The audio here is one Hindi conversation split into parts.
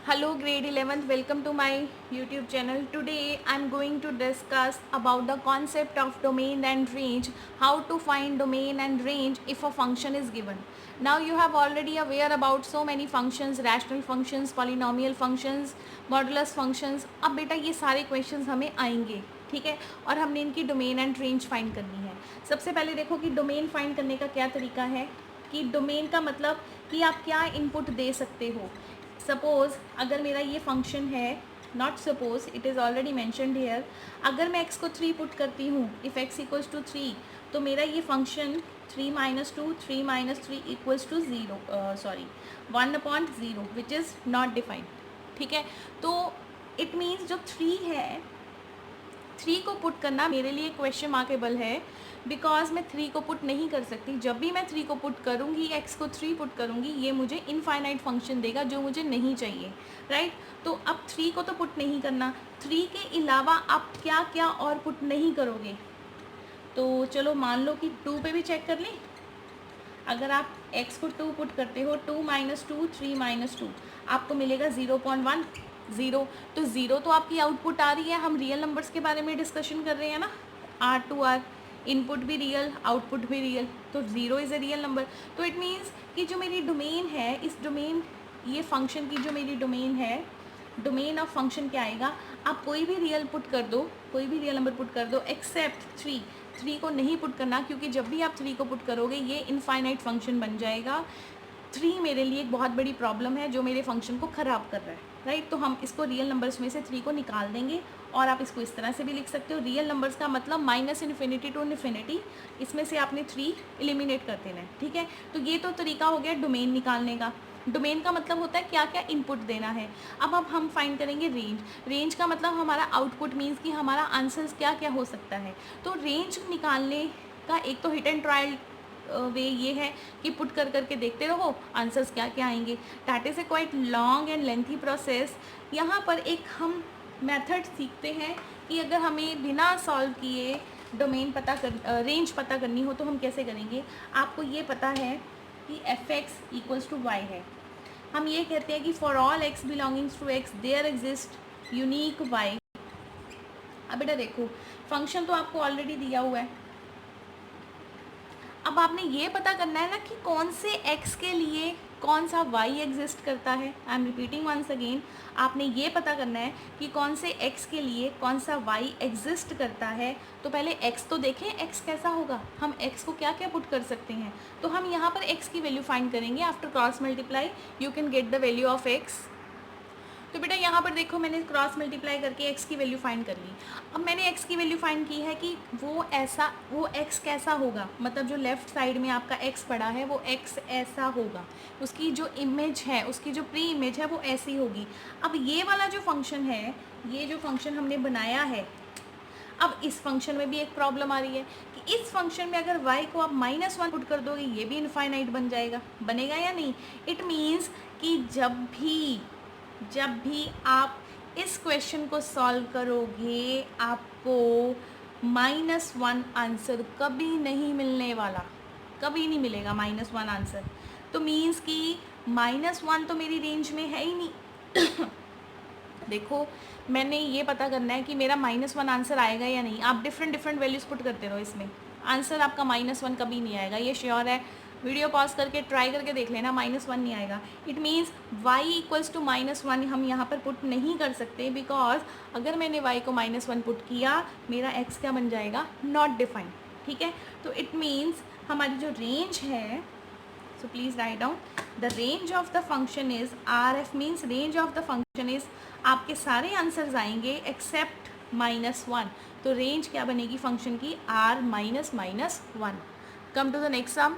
Hello grade 11th, welcome to my YouTube channel. Today I am going to discuss about the concept of domain and range, how to find domain and range if a function is given. Now you have already aware about so many functions, rational functions, polynomial functions, modulus functions. अब बेटा ये सारे questions हमें आएंगे, ठीक है, और हमने इनकी डोमेन एंड रेंज फाइंड करनी है. सबसे पहले देखो कि डोमेन फाइंड करने का क्या तरीका है, कि डोमेन का मतलब कि आप क्या इनपुट दे सकते हो. सपोज़ अगर मेरा ये फंक्शन है, not suppose, it is already mentioned here, अगर मैं x को 3 पुट करती हूँ, इफ़ x इक्वल्स टू 3, तो मेरा ये function 3 minus 2, 3 minus 3 equals to 0, sorry 1/0 which is not defined. ठीक है, तो इट मीन्स जो 3 है, 3 को पुट करना मेरे लिए क्वेश्चन मार्केबल है, बिकॉज मैं 3 को पुट नहीं कर सकती. जब भी मैं 3 को पुट करूँगी, x को 3 पुट करूँगी, ये मुझे इनफाइनाइट फंक्शन देगा जो मुझे नहीं चाहिए, राइट. तो अब 3 को तो पुट नहीं करना, 3 के अलावा आप क्या क्या और पुट नहीं करोगे. तो चलो मान लो कि 2 पे भी चेक कर लें. अगर आप x को 2 पुट करते हो, 2 माइनस 2, 3 माइनस 2, आपको मिलेगा 0.1, 0. तो 0 तो आपकी आउटपुट आ रही है. हम रियल नंबर्स के बारे में डिस्कशन कर रहे हैं ना, R टू R, इनपुट भी रियल, आउटपुट भी रियल, तो 0 इज़ अ रियल नंबर. तो इट मीन्स कि जो मेरी डोमेन है, इस डोमेन, ये फंक्शन की जो मेरी डोमेन है, डोमेन ऑफ फंक्शन क्या आएगा, आप कोई भी रियल पुट कर दो, कोई भी रियल नंबर पुट कर दो एक्सेप्ट 3. 3 को नहीं पुट करना, क्योंकि जब भी आप 3 को पुट करोगे ये इनफाइनाइट फंक्शन बन जाएगा. 3 मेरे लिए एक बहुत बड़ी प्रॉब्लम है जो मेरे फंक्शन को ख़राब कर रहा है, राइट. तो हम इसको रियल नंबर्स में से 3 को निकाल देंगे, और आप इसको इस तरह से भी लिख सकते हो. रियल नंबर्स का मतलब माइनस इन्फिनिटी टू इन्फिनिटी, इसमें से आपने 3 एलिमिनेट कर देना है. ठीक है, तो ये तो तरीका हो गया डोमेन निकालने का. डोमेन का मतलब होता है क्या क्या इनपुट देना है. अब हम फाइंड करेंगे रेंज. रेंज का मतलब हमारा आउटपुट मीन्स कि हमारा आंसर्स क्या क्या हो सकता है. तो रेंज निकालने का एक तो हिट एंड ट्रायल वे ये है कि पुट कर करके देखते रहो आंसर्स क्या क्या आएंगे. That is a quite long and lengthy process. यहाँ पर एक हम मेथड सीखते हैं कि अगर हमें बिना सॉल्व किए डोमेन पता कर रेंज पता करनी हो तो हम कैसे करेंगे. आपको ये पता है कि f(x) इक्वल्स टू y है. हम ये कहते हैं कि for all x belongings to x there exist unique y. अब बेटा देखो, फंक्शन तो आपको ऑलरेडी दिया हुआ है. अब आपने ये पता करना है ना कि कौन से x के लिए कौन सा y एग्जिस्ट करता है. I am repeating once again, आपने ये पता करना है कि कौन से x के लिए कौन सा y एग्जिस्ट करता है. तो पहले x तो देखें x कैसा होगा, हम x को क्या क्या पुट कर सकते हैं. तो हम यहाँ पर x की वैल्यू फाइंड करेंगे. After cross multiply you can get the value of x. तो बेटा यहाँ पर देखो, मैंने क्रॉस मल्टीप्लाई करके x की वैल्यू फाइंड कर ली. अब मैंने x की वैल्यू फाइंड की है कि वो x कैसा होगा, मतलब जो लेफ़्ट साइड में आपका x पड़ा है वो x ऐसा होगा, उसकी जो इमेज है, उसकी जो प्री इमेज है वो ऐसी होगी. अब ये वाला जो फंक्शन है, ये जो फंक्शन हमने बनाया है, अब इस फंक्शन में भी एक प्रॉब्लम आ रही है कि इस फंक्शन में अगर y को आप -1 पुट कर दोगे ये भी इनफाइनाइट बन जाएगा. बनेगा या नहीं. इट मीन्स कि जब भी आप इस क्वेश्चन को सॉल्व करोगे आपको -1 आंसर कभी नहीं मिलने वाला, कभी नहीं मिलेगा -1 आंसर. तो मीन्स कि -1 तो मेरी रेंज में है ही नहीं. देखो, मैंने ये पता करना है कि मेरा -1 आंसर आएगा या नहीं. आप डिफरेंट वैल्यूज़ पुट करते रहो, इसमें आंसर आपका -1 कभी नहीं आएगा, ये श्योर है. वीडियो पॉज करके ट्राई करके देख लेना, -1 नहीं आएगा. It means y equals to -1 हम यहाँ पर पुट नहीं कर सकते, बिकॉज अगर मैंने y को -1 पुट किया, मेरा x क्या बन जाएगा, नॉट डिफाइंड. ठीक है, तो इट मीन्स हमारी जो रेंज है, so please write down, the range of the function is RF. Means range of the function is, आपके सारे आंसर्स आएंगे एक्सेप्ट -1. तो रेंज क्या बनेगी फंक्शन की, R -1. Come to the next sum.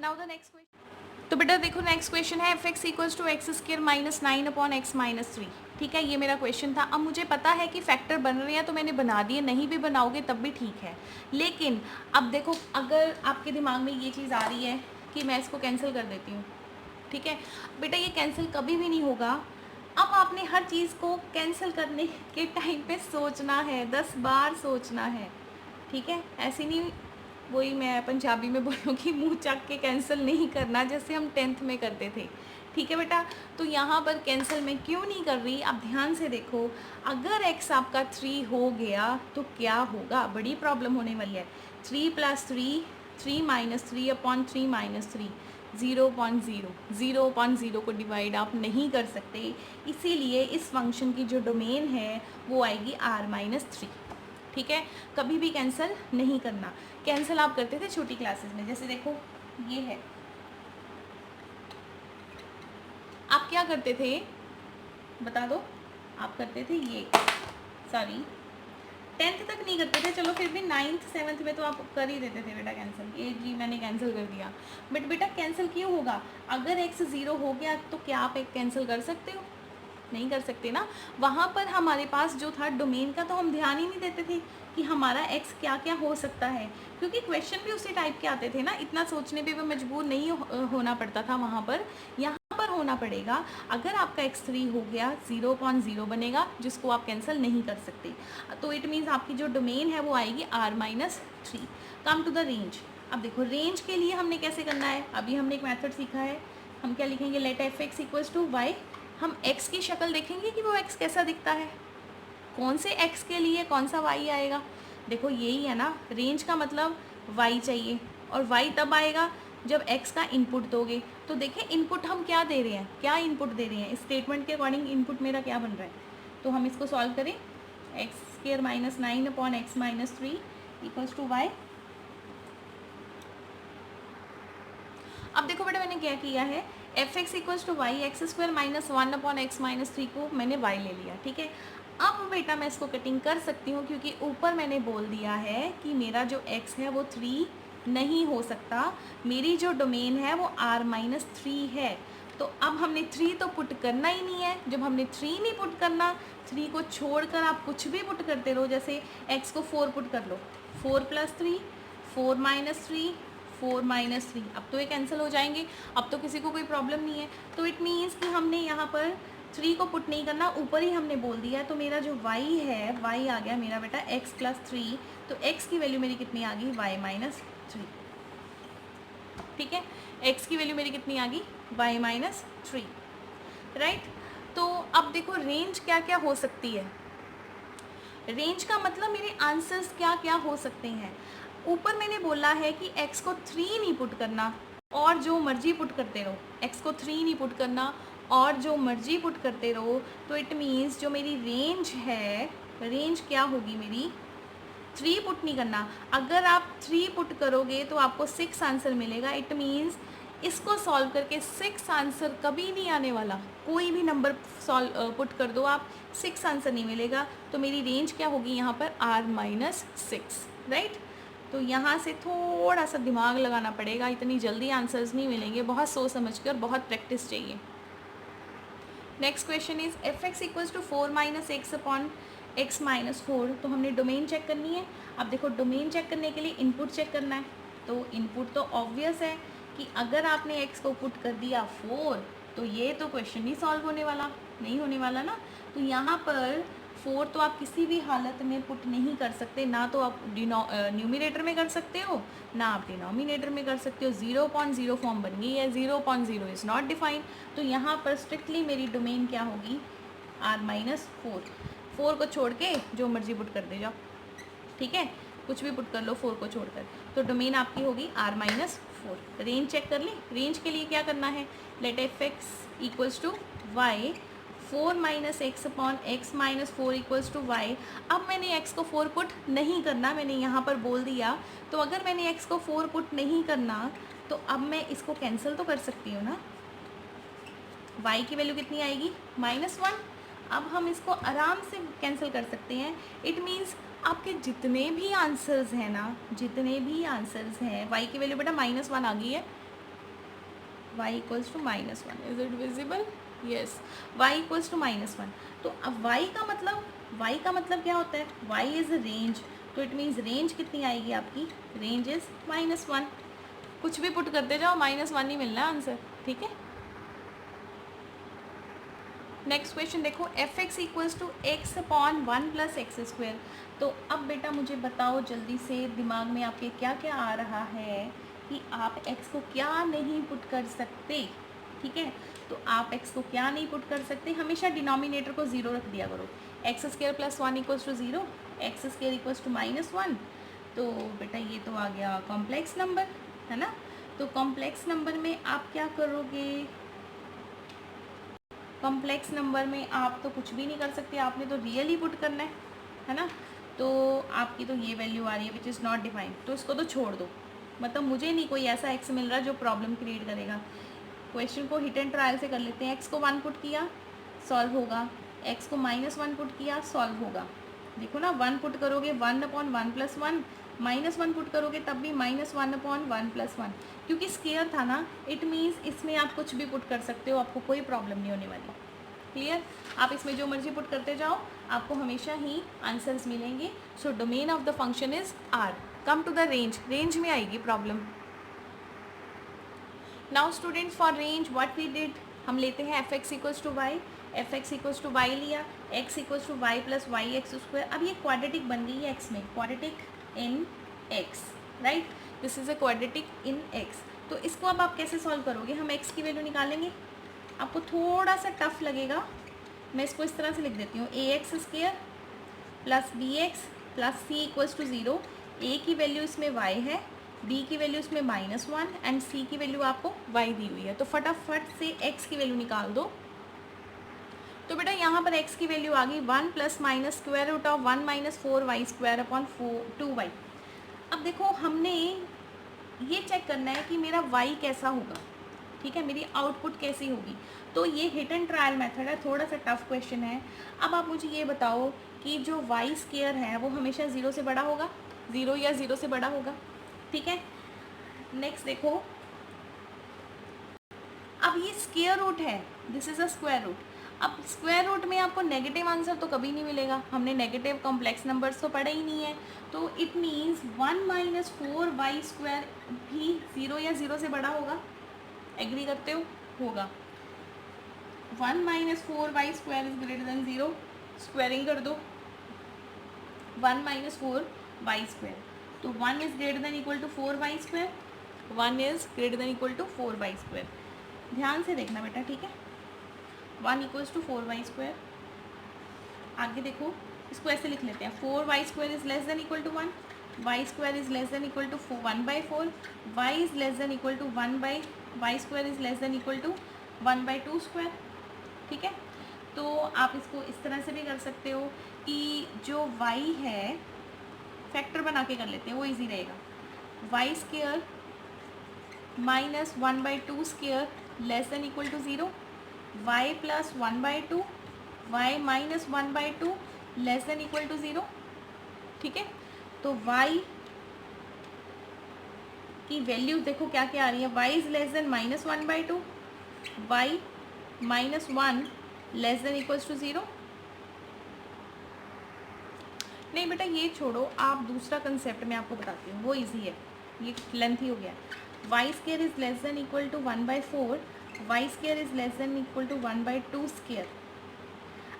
Now the next question. तो बेटा देखो, नेक्स्ट क्वेश्चन है f(x) equals to x² -9/(x-3). ठीक है, ये मेरा क्वेश्चन था. अब मुझे पता है कि फैक्टर बन रहे हैं तो मैंने बना दिए, नहीं भी बनाओगे तब भी ठीक है. लेकिन अब देखो, अगर आपके दिमाग में ये चीज़ आ रही है कि मैं इसको कैंसिल कर देती हूँ, ठीक है बेटा, ये कैंसिल कभी भी नहीं होगा. अब आपने हर चीज़ को कैंसिल करने के टाइम पे सोचना है, 10 बार सोचना है. ठीक है, ऐसी नहीं, वही मैं पंजाबी में बोलूँगी, मुंह चक के कैंसिल नहीं करना जैसे हम 10th में करते थे. ठीक है बेटा, तो यहाँ पर कैंसिल मैं क्यों नहीं कर रही, आप ध्यान से देखो। अगर x आपका 3 हो गया तो क्या होगा, बड़ी प्रॉब्लम होने वाली है। 3 + 3, 3 - 3 अपॉन 3 - 3, 0.0, 0.0 को डिवाइड आप नहीं कर सकते, इसीलिए इस फंक्शन की जो डोमेन है वो आएगी r-3। ठीक है, कभी भी कैंसिल नहीं करना। कैंसिल आप करते थे छोटी क्लासेस में, जैसे देखो ये है, आप क्या करते थे बता दो, आप करते थे ये, सॉरी 10th तक नहीं करते थे, चलो फिर भी 9th 7th में तो आप कर ही देते थे बेटा कैंसिल। ये जी मैंने कैंसिल कर दिया, बट बेटा कैंसिल क्यों होगा, अगर x 0 हो गया तो क्या आप एक कैंसिल कर सकते हो, नहीं कर सकते ना। वहाँ पर हमारे पास जो था डोमेन का, तो हम ध्यान ही नहीं देते थे कि हमारा x क्या क्या हो सकता है, क्योंकि क्वेश्चन भी उसी टाइप के आते थे ना, इतना सोचने पे भी मजबूर नहीं होना पड़ता था वहाँ पर। यहाँ पर होना पड़ेगा, अगर आपका x 3 हो गया 0.0 बनेगा, जिसको आप कैंसिल नहीं कर सकते, तो इट मीन्स आपकी जो डोमेन है वो आएगी r-3। Come to the range. अब देखो रेंज के लिए हमने कैसे करना है, अभी हमने एक मेथड सीखा है, हम क्या लिखेंगे, लेट f(x = y), हम x की शक्ल देखेंगे कि वो x कैसा दिखता है, कौन से x के लिए कौन सा y आएगा। देखो यही है ना, रेंज का मतलब y चाहिए, और y तब आएगा जब x का इनपुट दोगे। तो देखिए इनपुट हम क्या दे रहे हैं, क्या इनपुट दे रहे हैं, स्टेटमेंट के अकॉर्डिंग इनपुट मेरा क्या बन रहा है। तो हम इसको सॉल्व करें, x² - 9 अपॉन x - 3 = y। अब देखो बेटा मैंने क्या किया है, f(x = y), x² - 1 upon x - 3 को मैंने y ले लिया, ठीक है। अब बेटा मैं इसको कटिंग कर सकती हूँ, क्योंकि ऊपर मैंने बोल दिया है कि मेरा जो x है वो 3 नहीं हो सकता, मेरी जो डोमेन है वो r-3 है। तो अब हमने 3 तो पुट करना ही नहीं है, जब हमने 3 नहीं पुट करना, 3 को छोड़कर आप कुछ भी पुट करते रहो, जैसे x को 4 पुट कर लो, 4 + 3, 4 - 3, 4 - 3, अब तो ये कैंसिल हो जाएंगे, अब तो किसी को कोई प्रॉब्लम नहीं है। तो इट मीन्स कि हमने यहाँ पर 3 को पुट नहीं करना, ऊपर ही हमने बोल दिया है, तो मेरा जो y है, y आ गया मेरा बेटा x + 3, तो x की वैल्यू मेरी कितनी आ गई, y - 3। ठीक है, x की वैल्यू मेरी कितनी आ गई, y - 3, राइट। तो अब देखो रेंज क्या क्या हो सकती है, रेंज का मतलब मेरे आंसर्स क्या क्या हो सकते हैं। ऊपर मैंने बोला है कि x को 3 नहीं पुट करना और जो मर्जी पुट करते रहो, x को 3 नहीं पुट करना और जो मर्जी पुट करते रहो, तो इट मीन्स जो मेरी रेंज है, रेंज क्या होगी मेरी, 3 पुट नहीं करना। अगर आप 3 पुट करोगे तो आपको 6 आंसर मिलेगा, इट मीन्स इसको सॉल्व करके 6 आंसर कभी नहीं आने वाला, कोई भी नंबर सॉल्व पुट कर दो आप, 6 आंसर नहीं मिलेगा। तो मेरी रेंज क्या होगी यहाँ पर, r-6, राइट। तो यहाँ से थोड़ा सा दिमाग लगाना पड़ेगा, इतनी जल्दी आंसर्स नहीं मिलेंगे, बहुत सोच समझ के और बहुत प्रैक्टिस चाहिए। Next question is f(x = 4 - x upon x - 4), तो हमने डोमेन चेक करनी है। अब देखो डोमेन चेक करने के लिए इनपुट चेक करना है, तो इनपुट तो ऑब्वियस है कि अगर आपने x को पुट कर दिया 4, तो ये तो क्वेश्चन नहीं सॉल्व होने वाला, नहीं होने वाला ना। तो यहाँ पर 4 तो आप किसी भी हालत में पुट नहीं कर सकते, ना तो आप न्यूमिनेटर में कर सकते हो, ना आप डिनोमिनेटर में कर सकते हो। 0.0 फॉर्म बन गई है, 0.0 इज़ नॉट डिफाइंड। तो यहाँ पर स्ट्रिक्टली मेरी डोमेन क्या होगी, r-4। 4 को छोड़ के जो मर्जी पुट कर दे जाओ, ठीक है, कुछ भी पुट कर लो 4 को छोड़कर, तो डोमेन आपकी होगी r-4। रेंज चेक कर ली, रेंज के लिए क्या करना है, let f(x = y), 4 - x upon x - 4 = y। अब मैंने x को 4 पुट नहीं करना, मैंने यहाँ पर बोल दिया, तो अगर मैंने x को 4 पुट नहीं करना, तो अब मैं इसको कैंसिल तो कर सकती हूँ ना, y की वैल्यू कितनी आएगी, -1। अब हम इसको आराम से कैंसिल कर सकते हैं, इट मीन्स आपके जितने भी आंसर्स हैं ना, जितने भी आंसर्स हैं, y की वैल्यू बेटा -1 आ गई है, y = -1, is it visible, yes, y = -1। तो अब y का मतलब क्या होता है, y इज़ रेंज, तो इट मीन्स रेंज कितनी आएगी आपकी, रेंज इज़ -1। कुछ भी पुट करते जाओ, -1 ही मिलना आंसर, ठीक है। नेक्स्ट क्वेश्चन देखो, f(x = x अपॉन 1 + x²। तो अब बेटा मुझे बताओ जल्दी से, दिमाग में आपके क्या क्या आ रहा है कि आप x को क्या नहीं पुट कर सकते, ठीक है। तो आप x को क्या नहीं पुट कर सकते, हमेशा डिनोमिनेटर को 0 रख दिया करो। X square plus 1 equals to 0, X square equals to -1। तो बेटा ये तो आ गया कॉम्प्लेक्स नंबर, है ना। तो कॉम्प्लेक्स नंबर में आप क्या करोगे, कॉम्प्लेक्स नंबर में आप तो कुछ भी नहीं कर सकते, आपने तो रियल ही पुट करना है ना। तो आपकी तो ये वैल्यू आ रही है विच इज़ नॉट डिफाइंड, तो इसको तो छोड़ दो। मतलब मुझे नहीं कोई ऐसा एक्स मिल रहा जो प्रॉब्लम क्रिएट करेगा। क्वेश्चन को हिट एंड ट्रायल से कर लेते हैं। एक्स को 1 पुट किया, सॉल्व होगा। एक्स को -1 पुट किया, सॉल्व होगा। देखो ना, 1 पुट करोगे 1/1 + 1, -1 पुट करोगे तब भी -1/1 + 1, क्योंकि स्केयर था ना, इट मीन्स इसमें आप कुछ भी पुट कर सकते हो, आपको कोई प्रॉब्लम नहीं होने वाली। क्लियर। आप इसमें जो मर्जी पुट करते जाओ, आपको हमेशा ही आंसर्स मिलेंगे। So domain of the function is R. Come to the range, range में आएगी problem. Now students, for range what we did, हम लेते हैं f(x = y), f(x = y) लिया, x = y + yx²। अब ये क्वाड्रेटिक बन गई है x में, quadratic in x, right. This is a quadratic in x। तो इसको अब आप कैसे सॉल्व करोगे, हम x की वैल्यू निकालेंगे। आपको थोड़ा सा टफ लगेगा, मैं इसको इस तरह से लिख देती हूँ, ax² + bx + c = 0। a की वैल्यू इसमें y है, b की वैल्यू इसमें -1 एंड c की वैल्यू आपको y दी हुई है। तो फटाफट से x की वैल्यू निकाल दो। तो बेटा यहाँ पर x की वैल्यू आ गई 1 ± (1 - 4y²) 2y। अब देखो, हमने ये चेक करना है कि मेरा y कैसा होगा, ठीक है, मेरी आउटपुट कैसी होगी। तो ये हिट एंड ट्रायल मेथड है, थोड़ा सा टफ क्वेश्चन है। अब आप मुझे ये बताओ कि जो y² है वो हमेशा 0 से बड़ा होगा, 0 या 0 से बड़ा होगा, ठीक है। नेक्स्ट देखो, अब ये स्क्वायर रूट है, this is a square root. अब स्क्वायर रूट में आपको नेगेटिव आंसर तो कभी नहीं मिलेगा, हमने नेगेटिव कॉम्प्लेक्स नंबर्स तो पढ़े ही नहीं है। तो इट मीन्स 1 - 4y² भी 0 या 0 से बड़ा होगा। एग्री करते हो? होगा। 1 - 4y² is greater then 0, squaring कर दो, 1 - 4y²। तो 1 is greater than equal to 4y², 1 is greater than equal to 4y²। ध्यान से देखना बेटा, ठीक है। 1 = 4y²। आगे देखो, इसको ऐसे लिख लेते हैं, 4y² is less than equal to 1, y² is less than equal to 1/4, y is less than equal to 1/y² is less than equal to 1/2², ठीक है। तो आप इसको इस तरह से भी कर सकते हो कि जो y है, फैक्टर बना के कर लेते हैं, वो इजी रहेगा। y² - 1/2² less than equal to 0, y + 1/2, y - 1/2 less than equal to 0, ठीक है। तो y की वैल्यू देखो क्या क्या आ रही है, y is less than -1/2, y -1 less than equals to 0। नहीं बेटा ये छोड़ो, आप दूसरा कंसेप्ट मैं आपको बताती हूँ, वो इजी है, ये लेंथी हो गया। y² is less than equal to 1/4, y² is less than equal to 1/2²।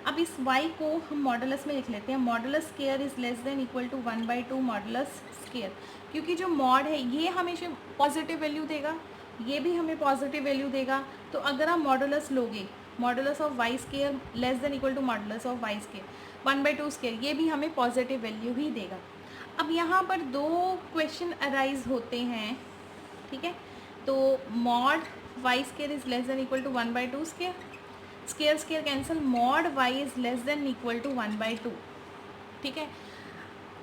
अब इस y को हम मॉडुलस में लिख लेते हैं, modulus square is less than equal to 1/2 modulus square, क्योंकि जो मॉड है ये हमेशा पॉजिटिव वैल्यू देगा, ये भी हमें पॉजिटिव वैल्यू देगा। तो अगर आप मॉडुलस लोगे, modulus of y² less than equal to modulus of y², 1/2², ये भी हमें पॉजिटिव वैल्यू ही देगा। अब यहाँ पर दो क्वेश्चन अराइज होते हैं, ठीक है। तो mod y² is less than equal to 1/2², square square cancel, mod y is less than equal to 1/2, ठीक है।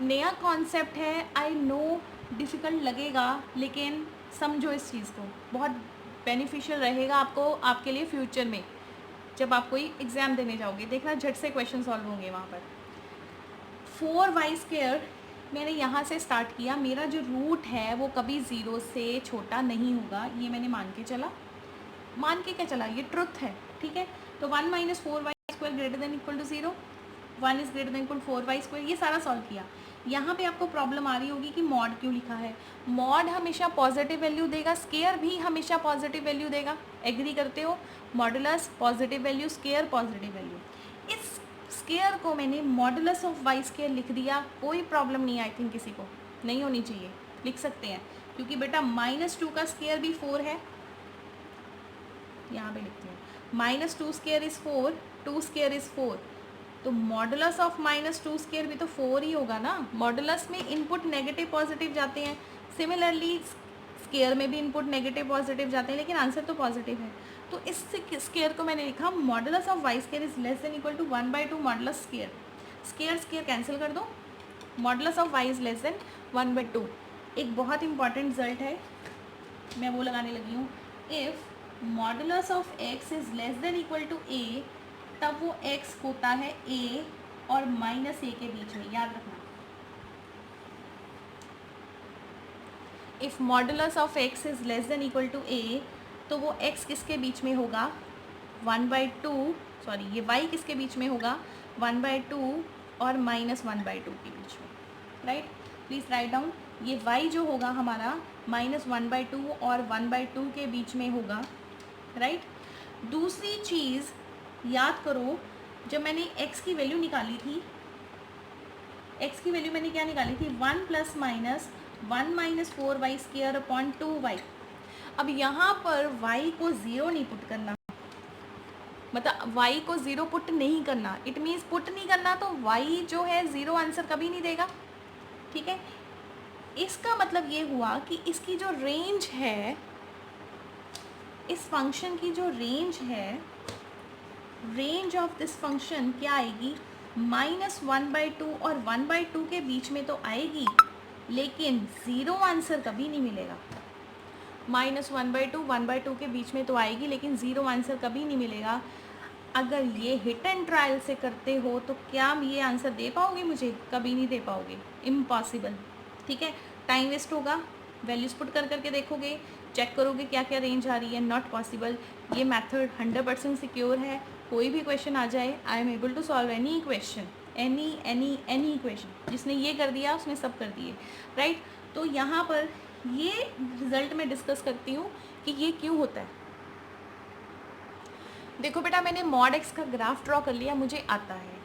नया कॉन्सेप्ट है, आई नो डिफ़िकल्ट लगेगा, लेकिन समझो इस चीज़ को, बहुत बेनिफिशियल रहेगा आपको, आपके लिए फ्यूचर में जब आप कोई एग्ज़ाम देने जाओगे, देखना झट से क्वेश्चन सॉल्व होंगे वहाँ पर। 4y² मैंने यहाँ से स्टार्ट किया, मेरा जो रूट है वो कभी 0 से छोटा नहीं होगा, ये मैंने मान के चला, मान के क्या चला, ये ट्रुथ है, ठीक है। तो 1 - 4y² greater than equal to 0, 1 is greater than equal 4y², ये सारा सॉल्व किया। यहाँ पे आपको प्रॉब्लम आ रही होगी कि मॉड क्यों लिखा है। मॉड हमेशा पॉजिटिव वैल्यू देगा, स्केयर भी हमेशा पॉजिटिव वैल्यू देगा, एग्री करते हो। Modulus positive value, square positive value. इस स्केयर को मैंने मॉडुलस ऑफ y² लिख दिया, कोई प्रॉब्लम नहीं, आई थिंक किसी को नहीं होनी चाहिए, लिख सकते हैं, क्योंकि बेटा -2 का स्केयर भी 4 है, यहाँ पे लिखती हूँ, minus two square is 4, two square is 4, तो modulus of minus two square भी तो 4 ही होगा ना। मॉडुलस में इनपुट नेगेटिव पॉजिटिव जाते हैं, सिमिलरली स्केयर में भी इनपुट नेगेटिव पॉजिटिव जाते हैं, लेकिन आंसर तो पॉजिटिव है। तो इस स्केयर को मैंने लिखा modulus of Y square is less than equal to 1/2 modulus square. Square square cancel कर दो, modulus of Y is less than 1/2। एक बहुत इंपॉर्टेंट रिजल्ट है, मैं वो लगाने लगी हूँ, if modulus of x is less than equal to a, तब वो x होता है a और माइनस a के बीच में, याद रखना। If modulus of x is less than equal to a, तो वो x किसके बीच में होगा, 1/2, सॉरी ये y किसके बीच में होगा, 1/2 और माइनस 1/2 के बीच में, राइट। प्लीज़ राइट डाउन, ये y जो होगा हमारा माइनस 1/2 और 1/2 के बीच में होगा, राइट। दूसरी चीज़ याद करो, जब मैंने x की वैल्यू निकाली थी, x की वैल्यू मैंने क्या निकाली थी, 1 plus minus 1 minus 4y square upon 2y। अब यहाँ पर y को ज़ीरो नहीं पुट करना, मतलब y को ज़ीरो पुट नहीं करना, इट मीन्स पुट नहीं करना, तो y जो है ज़ीरो आंसर कभी नहीं देगा, ठीक है। इसका मतलब ये हुआ कि इसकी जो रेंज है, इस फंक्शन की जो रेंज है, रेंज ऑफ दिस फंक्शन क्या आएगी, -1/2 और 1/2 के बीच में तो आएगी, लेकिन ज़ीरो आंसर कभी नहीं मिलेगा। -1/2 1/2 के बीच में तो आएगी, लेकिन ज़ीरो आंसर कभी नहीं मिलेगा। अगर ये हिट एंड ट्रायल से करते हो तो क्या ये आंसर दे पाओगे मुझे, कभी नहीं दे पाओगे, इम्पॉसिबल, ठीक है। टाइम वेस्ट होगा, वैल्यूज पुट कर करके देखोगे, चेक करोगे क्या क्या रेंज आ रही है, नॉट पॉसिबल। ये मेथड 100% सिक्योर है, कोई भी क्वेश्चन आ जाए, I am able to solve any question, any question. जिसने ये कर दिया उसने सब कर दिए, राइट। तो यहाँ पर ये रिजल्ट मैं डिस्कस करती हूँ कि ये क्यों होता है। देखो बेटा, मैंने मॉड एक्स का ग्राफ ड्रॉ कर लिया, मुझे आता है।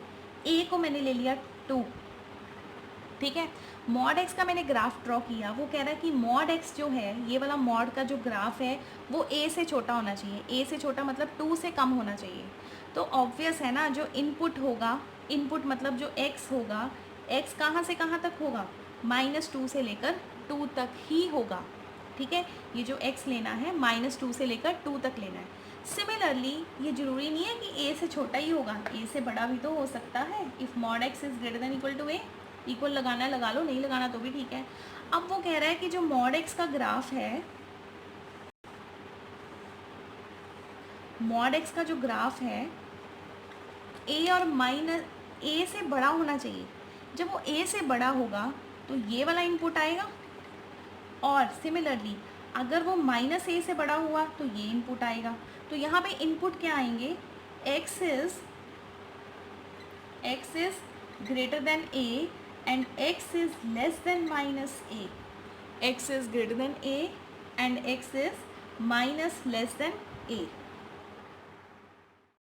ए को मैंने ले लिया 2, ठीक है। मॉड एक्स का मैंने ग्राफ ड्रॉ किया, वो कह रहा है कि मॉड एक्स जो है, ये वाला मॉड का जो ग्राफ है वो ए से छोटा होना चाहिए। ए से छोटा मतलब 2 से कम होना चाहिए। तो ऑब्वियस है ना, जो इनपुट होगा, इनपुट मतलब जो एक्स होगा, एक्स कहाँ से कहाँ तक होगा, -2 से लेकर 2 तक ही होगा, ठीक है। ये जो एक्स लेना है -2 से लेकर 2 तक लेना है। सिमिलरली ये ज़रूरी नहीं है कि ए से छोटा ही होगा, ए से बड़ा भी तो हो सकता है। If mod X is greater than equal to A, equal लगाना है लगा लो, नहीं लगाना तो भी ठीक है। अब वो कह रहा है कि जो मॉड एक्स का ग्राफ है, मॉड एक्स का जो ग्राफ है, ए और माइनस ए से बड़ा होना चाहिए। जब वो ए से बड़ा होगा तो ये वाला इनपुट आएगा, और सिमिलरली अगर वो -a से बड़ा हुआ तो ये इनपुट आएगा। तो यहाँ पे इनपुट क्या आएंगे, x is greater than a and x is less then -a, x is greater than a and x is minus less than a।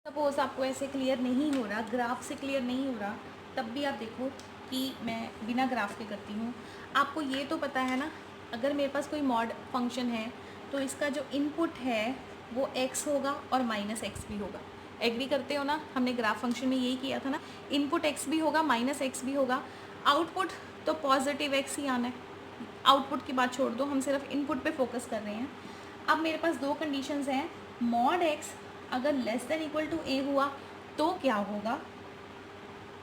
Suppose आपको ऐसे क्लियर नहीं हो रहा, ग्राफ से क्लियर नहीं हो रहा, तब भी आप देखो कि मैं बिना ग्राफ के करती हूँ। आपको ये तो पता है ना, अगर मेरे पास कोई मॉड फंक्शन है तो इसका जो इनपुट है वो x होगा और -x भी होगा। एग्री करते हो ना, हमने ग्राफ फंक्शन में यही किया था ना, इनपुट x भी होगा -x भी होगा, आउटपुट तो पॉजिटिव x ही आना है। आउटपुट की बात छोड़ दो, हम सिर्फ इनपुट पे फोकस कर रहे हैं। अब मेरे पास दो कंडीशंस हैं, मॉड x अगर less than equal to a हुआ तो क्या होगा,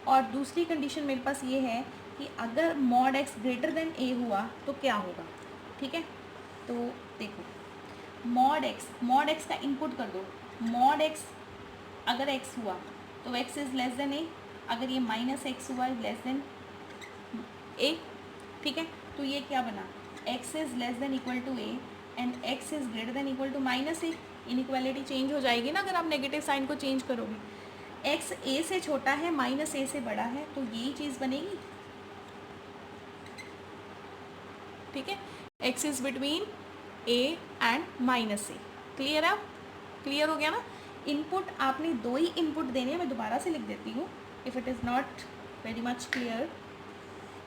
और दूसरी कंडीशन मेरे पास ये है कि अगर mod x greater than a हुआ तो क्या होगा, ठीक है। तो देखो, मॉड x का इनपुट कर दो, मॉड x अगर x हुआ तो x is less then a, अगर ये -x हुआ लेस देन a, ठीक है। तो ये क्या बना, x is less than equal to a and x is greater than equal to -a। Inequality change हो जाएगी ना अगर आप नेगेटिव साइन को चेंज करोगे। x a से छोटा है, -a से बड़ा है, तो यही चीज़ बनेगी, ठीक है। x is between a and -a। Clear है, क्लियर हो गया ना। इनपुट आपने दो ही इनपुट देने हैं, मैं दोबारा से लिख देती हूँ if it is not very much clear.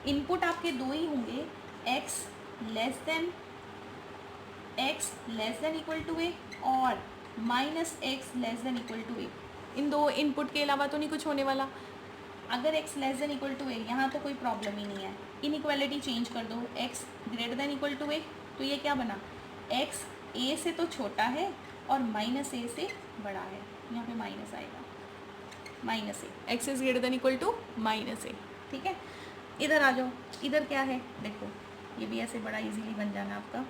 Input आपके दो ही होंगे, x less than equal to a और minus x less than equal to a. इन दो इनपुट के अलावा तो नहीं कुछ होने वाला। अगर x less than equal to a, यहाँ तो कोई प्रॉब्लम ही नहीं है, इनइक्वालिटी चेंज कर दो, x greater than equal to a, तो ये क्या बना, x a से तो छोटा है और माइनस ए से बड़ा है, यहाँ पे माइनस आएगा, minus a, x is greater than equal to minus a. ठीक है, इधर आ जाओ, इधर क्या है देखो, ये भी ऐसे बड़ा इजीली बन जाना आपका।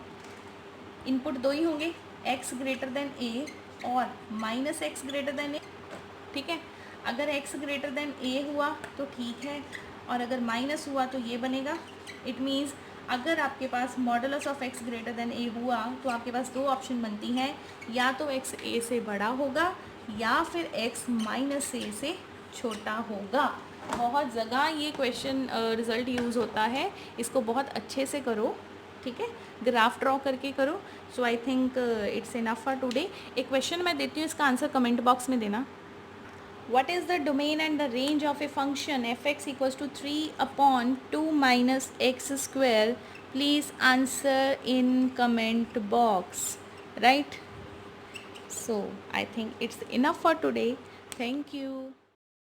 इनपुट दो ही होंगे, x ग्रेटर देन ए और माइनस एक्स ग्रेटर देन ए। ठीक है, अगर x ग्रेटर देन a हुआ तो ठीक है, और अगर माइनस हुआ तो ये बनेगा। इट मीन्स अगर आपके पास modulus of x greater than a हुआ तो आपके पास दो ऑप्शन बनती हैं, या तो x a से बड़ा होगा या फिर x माइनस a से छोटा होगा। बहुत जगह ये क्वेश्चन रिज़ल्ट यूज़ होता है, इसको बहुत अच्छे से करो। ठीक है, ग्राफ ड्रॉ करके करो। So I think it's enough for today. एक क्वेश्चन मैं देती हूँ, इसका आंसर कमेंट बॉक्स में देना। What is the domain and the range of a function fx equals to 3 upon 2 minus x square? Please answer in comment box. Right? So I think it's enough for today. Thank you.